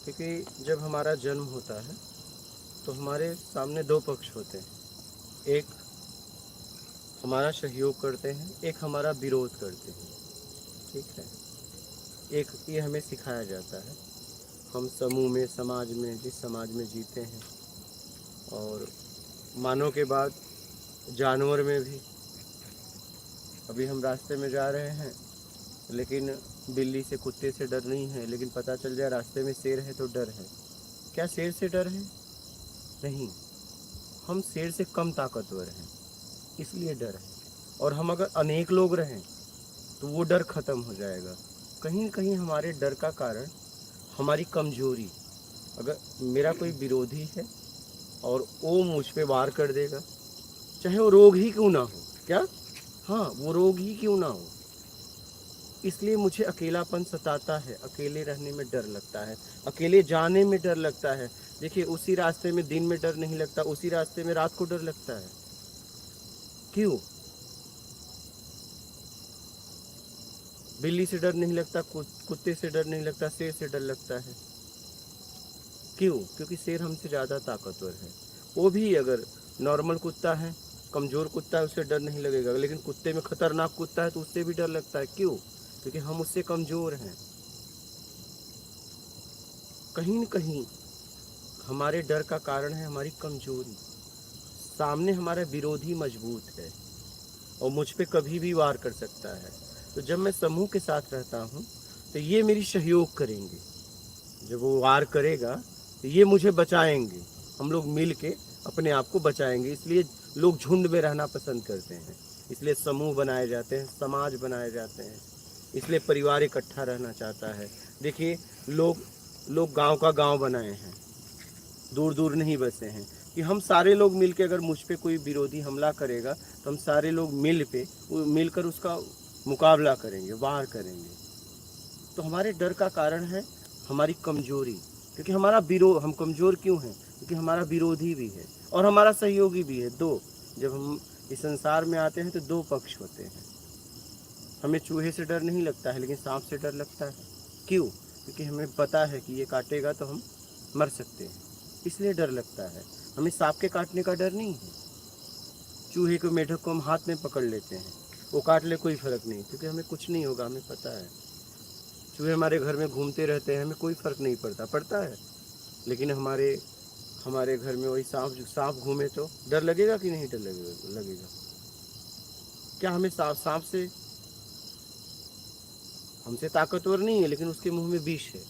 क्योंकि जब हमारा जन्म होता है तो हमारे सामने दो पक्ष होते हैं। एक हमारा सहयोग करते हैं, एक हमारा विरोध करते हैं। ठीक है, एक ये हमें सिखाया जाता है। हम समूह में, समाज में, जिस समाज में जीते हैं, और मानव के बाद जानवर में भी। अभी हम रास्ते में जा रहे हैं, लेकिन बिल्ली से, कुत्ते से डर नहीं है, लेकिन पता चल जाए रास्ते में शेर है तो डर है। क्या शेर से डर है? नहीं, हम शेर से कम ताकतवर हैं, इसलिए डर है। और हम अगर अनेक लोग रहें तो वो डर खत्म हो जाएगा। कहीं न कहीं हमारे डर का कारण हमारी कमजोरी। अगर मेरा कोई विरोधी है और वो मुझ पे वार कर देगा, चाहे वो रोग ही क्यों ना हो, क्या, हाँ, वो रोग ही क्यों ना हो, इसलिए मुझे अकेलापन सताता है। अकेले रहने में डर लगता है, अकेले जाने में डर लगता है। देखिए, उसी रास्ते में दिन में डर नहीं लगता, उसी रास्ते में रात को डर लगता है। क्यों? बिल्ली से डर नहीं लगता, कुत्ते से डर नहीं लगता, शेर से डर लगता है। क्यों? क्योंकि शेर हमसे ज़्यादा ताकतवर है। वो भी अगर नॉर्मल कुत्ता है, कमज़ोर कुत्ता है, उससे डर नहीं लगेगा। लेकिन कुत्ते में खतरनाक कुत्ता है तो उससे भी डर लगता है। क्यों? क्योंकि हम उससे कमज़ोर हैं। कहीं न कहीं हमारे डर का कारण है हमारी कमज़ोरी। सामने हमारा विरोधी मजबूत है और मुझ पे कभी भी वार कर सकता है। तो जब मैं समूह के साथ रहता हूँ तो ये मेरी सहयोग करेंगे। जब वो वार करेगा तो ये मुझे बचाएंगे। हम लोग मिल के अपने आप को बचाएंगे। इसलिए लोग झुंड में रहना पसंद करते हैं, इसलिए समूह बनाए जाते हैं, समाज बनाए जाते हैं, इसलिए परिवार इकट्ठा रहना चाहता है। देखिए, लोग लोग गांव का गांव बनाए हैं, दूर दूर नहीं बसे हैं, कि हम सारे लोग मिल के, अगर मुझ पे कोई विरोधी हमला करेगा तो हम सारे लोग मिलकर उसका मुकाबला करेंगे, वार करेंगे। तो हमारे डर का कारण है हमारी कमजोरी। क्योंकि हम कमजोर क्यों हैं? क्योंकि हमारा विरोधी भी है और हमारा सहयोगी भी है। दो, जब हम इस संसार में आते हैं तो दो पक्ष होते हैं। हमें चूहे से डर नहीं लगता है, लेकिन सांप से डर लगता है। क्यों? क्योंकि हमें पता है कि ये काटेगा तो हम मर सकते हैं, इसलिए डर लगता है। हमें सांप के काटने का डर नहीं है। चूहे को, मेढक को हम हाथ में पकड़ लेते हैं, वो काट ले कोई फर्क नहीं, क्योंकि हमें कुछ नहीं होगा, हमें पता है। चूहे हमारे घर में घूमते रहते हैं, हमें कोई फर्क नहीं पड़ता है। लेकिन हमारे हमारे घर में वही सांप घूमे तो डर लगेगा कि नहीं? डर लगेगा। क्या हमें सांप से, हमसे ताकतवर नहीं है, लेकिन उसके मुंह में विष है।